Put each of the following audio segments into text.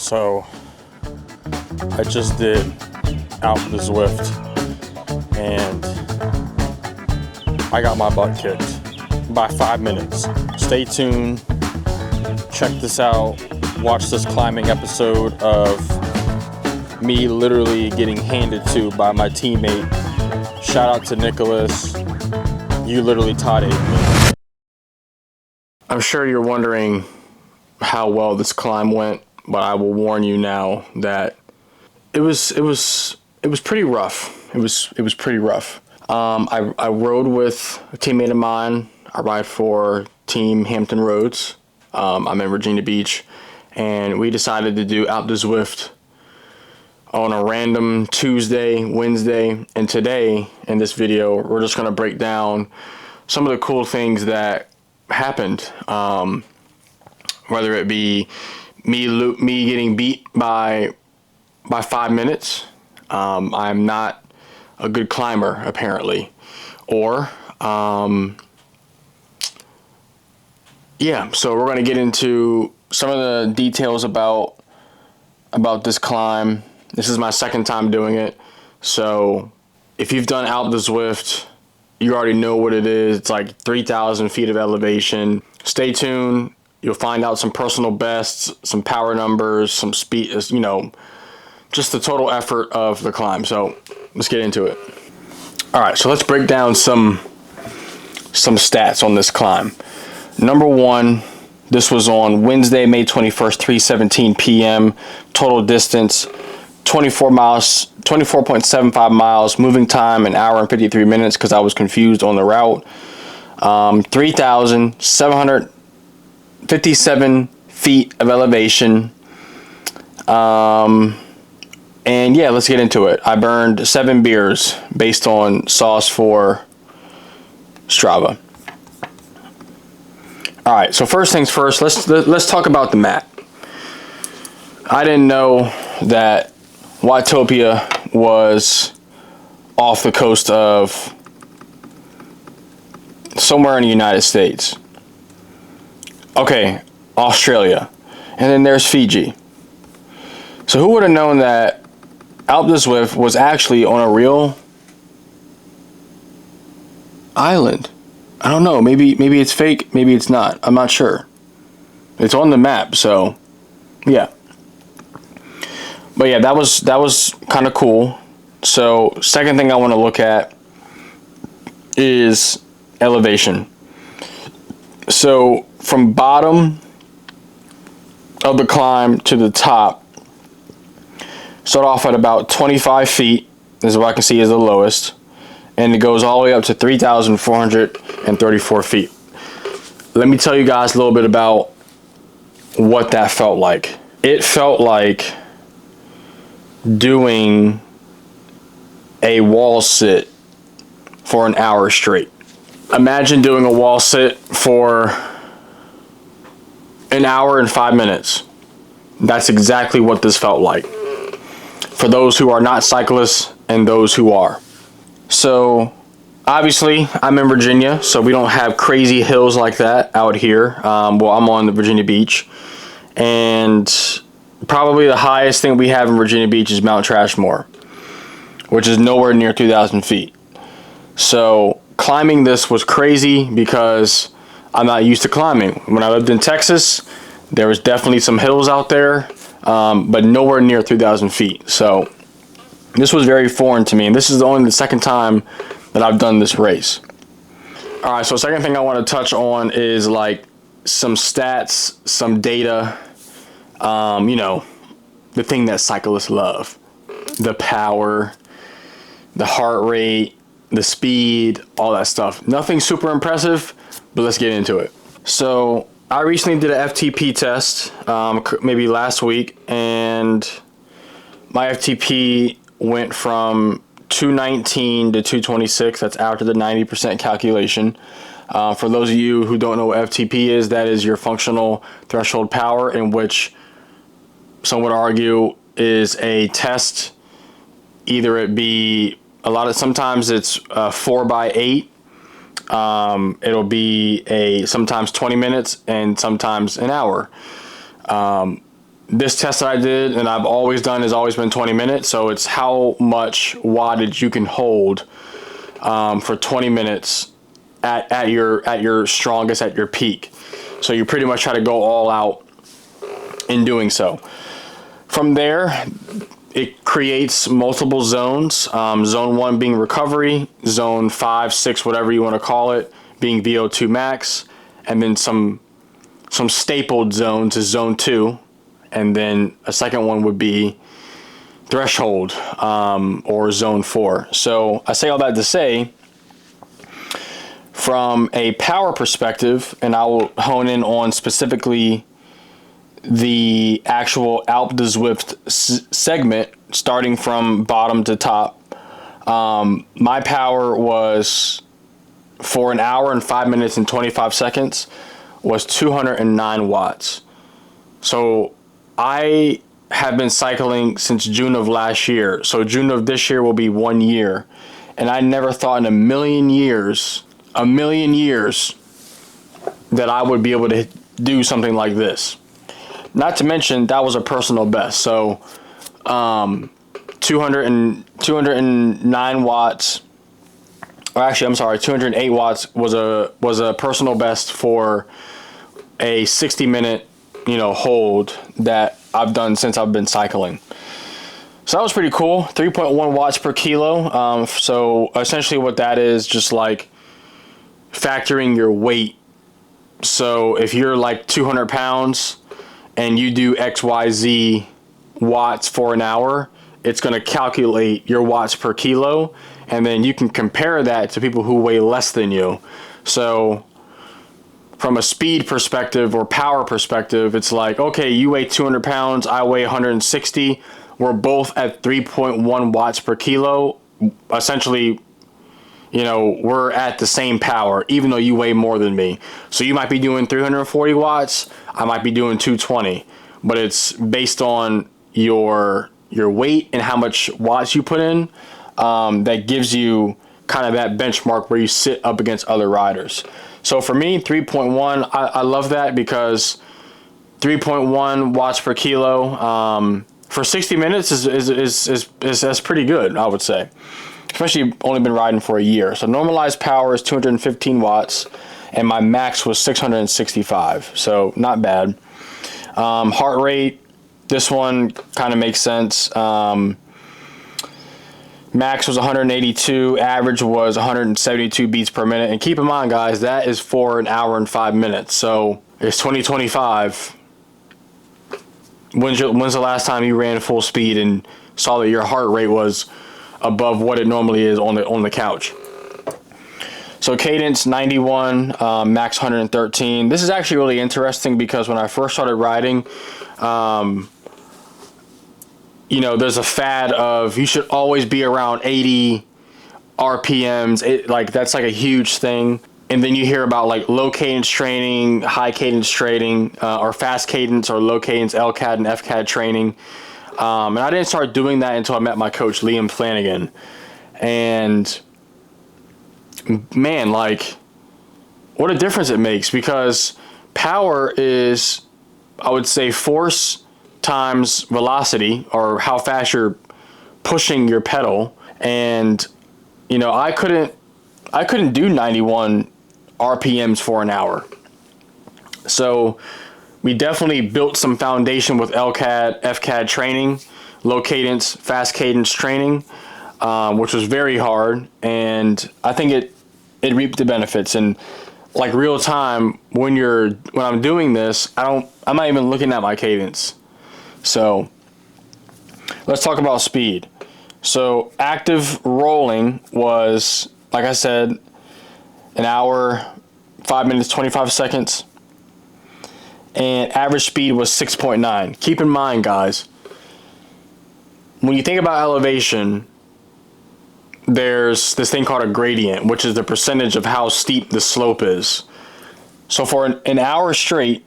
So I just did ALPE De ZWIFT and I got my butt kicked by 5 minutes. Stay tuned, check this out, watch this climbing episode of me literally getting handed to by my teammate. Shout out to Nicholas, you literally Todd-ate me. I'm sure you're wondering how well this climb went, but I will warn you now that it was pretty rough. It was pretty rough. I rode with a teammate of mine. I ride for Team Hampton Roads. I'm in Virginia Beach, and we decided to do ALPE De ZWIFT on a random Tuesday, Wednesday, and today in this video we're just going to break down some of the cool things that happened, whether it be me getting beat by 5 minutes. I'm not a good climber apparently, or yeah, so we're going to get into some of the details about this climb. This is my second time doing it, so if you've done ALPE De ZWIFT, you already know what it is. It's like 3,000 feet of elevation. Stay tuned. You'll find out some personal bests, some power numbers, some speed, you know, just the total effort of the climb. So let's get into it. All right, so let's break down some stats on this climb. Number one, this was on Wednesday, May 21st, 3:17 p.m. Total distance, 24 miles, 24.75 miles. Moving time, 1 hour and 53 minutes because I was confused on the route. 3,757 feet of elevation. And yeah, let's get into it. I burned 7 beers based on sauce for Strava. All right, so first things first, let's talk about the mat. I didn't know that Watopia was off the coast of somewhere in the United States. Okay, Australia, and then there's Fiji. So who would have known that ALPE De ZWIFT was actually on a real island? I don't know, maybe it's fake, maybe it's not. I'm not sure. It's on the map, so yeah. But yeah, that was kind of cool. So second thing I want to look at is elevation. So from bottom of the climb to the top, start off at about 25 feet. This is what I can see is the lowest. And it goes all the way up to 3,434 feet. Let me tell you guys a little bit about what that felt like. It felt like doing a wall sit for an hour straight. Imagine doing a wall sit for an hour and 5 minutes. That's exactly what this felt like, for those who are not cyclists and those who are. So obviously I'm in Virginia, so we don't have crazy hills like that out here. Well, I'm on the Virginia Beach, and probably the highest thing we have in Virginia Beach is Mount Trashmore, which is nowhere near 2,000 feet. So climbing this was crazy because I'm not used to climbing. When I lived in Texas, there was definitely some hills out there, but nowhere near 3,000 feet. So this was very foreign to me, and this is only the second time that I've done this race. All right, so second thing I want to touch on is like some stats, some data, you know, the thing that cyclists love. The power, the heart rate, the speed, all that stuff. Nothing super impressive, but let's get into it. So I recently did an FTP test, maybe last week, and my FTP went from 219 to 226. That's after the 90% calculation. For those of you who don't know what FTP is, that is your functional threshold power, in which some would argue is a test. Either it be sometimes it's 4x8. It'll be sometimes 20 minutes and sometimes an hour. this test that I did and I've always done has always been 20 minutes. So it's how much wattage you can hold for 20 minutes at your strongest, at your peak. So you pretty much try to go all out in doing so. From there, it creates multiple zones. Zone 1 being recovery, zone 5, 6, whatever you want to call it, being VO2 max, and then some stapled zones is zone 2, and then a second one would be threshold, or zone 4. So I say all that to say, from a power perspective, and I will hone in on specifically the actual ALPE De ZWIFT segment, starting from bottom to top. My power was, for an hour and 5 minutes and 25 seconds, was 209 watts. So I have been cycling since June of last year. So June of this year will be 1 year. And I never thought in a million years that I would be able to do something like this. Not to mention that was a personal best. So 209 watts, or actually I'm sorry, 208 watts was a personal best for a 60-minute, hold that I've done since I've been cycling. So that was pretty cool. 3.1 watts per kilo. So essentially what that is, just like factoring your weight. So if you're like 200 pounds and you do XYZ watts for an hour, it's going to calculate your watts per kilo, and then you can compare that to people who weigh less than you. So from a speed perspective or power perspective, it's like, okay, you weigh 200 pounds, I weigh 160, we're both at 3.1 watts per kilo. Essentially, we're at the same power, even though you weigh more than me. So you might be doing 340 watts, I might be doing 220, but it's based on your weight and how much watts you put in, that gives you kind of that benchmark where you sit up against other riders. So for me, 3.1, I love that, because 3.1 watts per kilo for 60 minutes is pretty good, I would say. Especially only been riding for a year. So normalized power is 215 watts, and my max was 665. So not bad. Heart rate, this one kind of makes sense. Max was 182, average was 172 beats per minute. And keep in mind, guys, that is for an hour and 5 minutes. So it's 2025. When's the last time you ran full speed and saw that your heart rate was above what it normally is on the couch? So cadence 91, max 113. This is actually really interesting, because when I first started riding, there's a fad of you should always be around 80 RPMs. That's like a huge thing. And then you hear about like low cadence training, high cadence training, or fast cadence or low cadence LCAD and FCAD training. And I didn't start doing that until I met my coach, Liam Flanagan. And man, like, what a difference it makes, because power is, I would say, force times velocity, or how fast you're pushing your pedal. And I couldn't do 91 RPMs for an hour. So we definitely built some foundation with LCAD, FCAD training, low cadence, fast cadence training, which was very hard, and I think it reaped the benefits. And like real time, when I'm doing this, I'm not even looking at my cadence. So let's talk about speed. So active rolling was, like I said, an hour, 5 minutes, 25 seconds. And average speed was 6.9. Keep in mind, guys, when you think about elevation, there's this thing called a gradient, which is the percentage of how steep the slope is. So for an hour straight,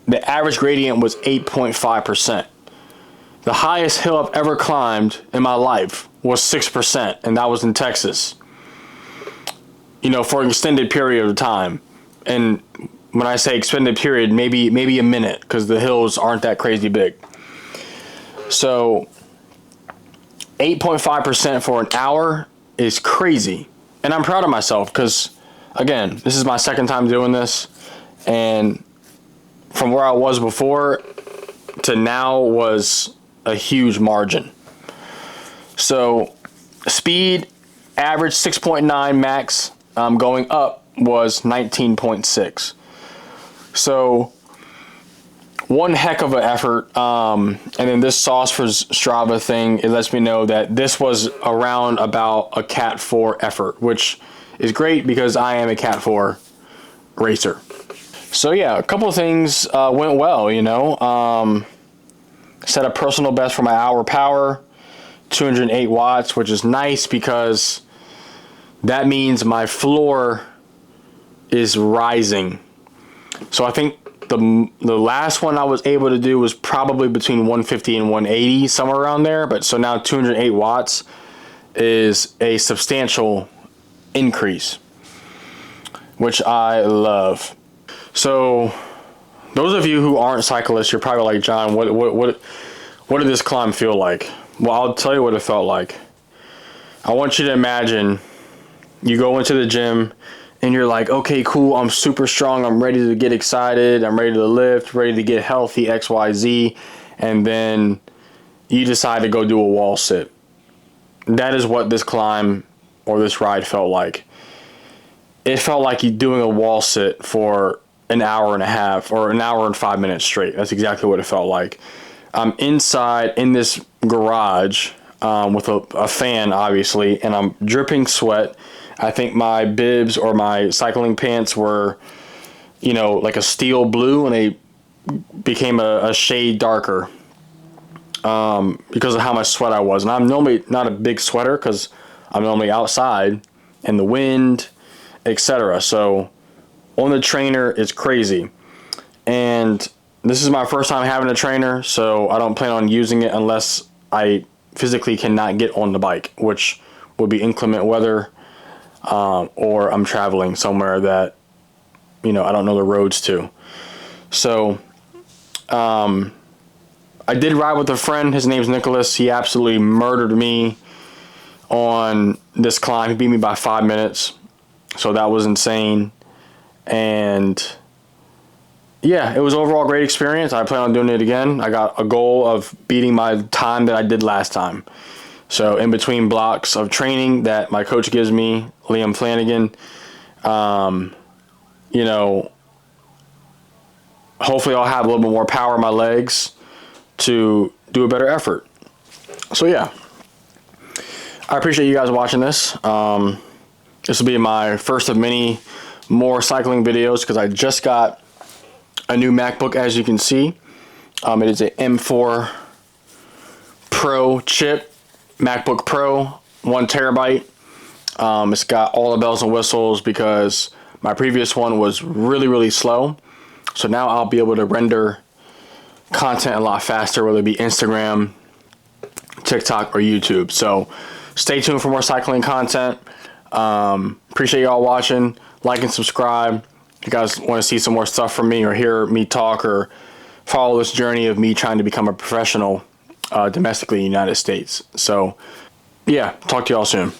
the average gradient was 8.5%. The highest hill I've ever climbed in my life was 6%, and that was in Texas. For an extended period of time. And when I say extended period, maybe a minute, because the hills aren't that crazy big. So 8.5% for an hour is crazy. And I'm proud of myself because, again, this is my second time doing this. And from where I was before to now was a huge margin. So speed, average 6.9 max, going up was 19.6. So one heck of an effort. And then this sauce for Strava thing, it lets me know that this was around about a Cat 4 effort, which is great because I am a Cat 4 racer. So yeah, a couple of things went well, you know. Set a personal best for my hour power, 208 watts, which is nice because that means my floor is rising. So I think the last one I was able to do was probably between 150 and 180, somewhere around there. But so now 208 watts is a substantial increase, which I love. So those of you who aren't cyclists, you're probably like, John, what did this climb feel like? Well, I'll tell you what it felt like. I want you to imagine you go into the gym and you're like, okay, cool, I'm super strong, I'm ready to get excited, I'm ready to lift, ready to get healthy, XYZ, and then you decide to go do a wall sit. That is what this climb or this ride felt like. It felt like you doing a wall sit for an hour and a half or an hour and 5 minutes straight. That's exactly what it felt like. I'm inside in this garage with a fan, obviously, and I'm dripping sweat. I think my bibs or my cycling pants were, you know, like a steel blue, and they became a shade darker because of how much sweat I was. And I'm normally not a big sweater because I'm normally outside in the wind, etc. So on the trainer, it's crazy. And this is my first time having a trainer, so I don't plan on using it unless I physically cannot get on the bike, which would be inclement weather, or I'm traveling somewhere that, you know, I don't know the roads to. So I did ride with a friend. His name's Nicholas. He absolutely murdered me on this climb. He beat me by 5 minutes. So that was insane. And yeah, it was overall a great experience. I plan on doing it again. I got a goal of beating my time that I did last time. So in between blocks of training that my coach gives me, Liam Flanagan, you know, hopefully I'll have a little bit more power in my legs to do a better effort. So yeah, I appreciate you guys watching this. This will be my first of many more cycling videos because I just got a new MacBook, as you can see. It is a M4 Pro chip, MacBook Pro, 1 terabyte. It's got all the bells and whistles because my previous one was really slow. So now I'll be able to render content a lot faster, whether it be Instagram, TikTok, or YouTube. So stay tuned for more cycling content. Appreciate y'all watching. Like and subscribe. If you guys want to see some more stuff from me or hear me talk or follow this journey of me trying to become a professional domestically in the United States. So yeah, talk to y'all soon.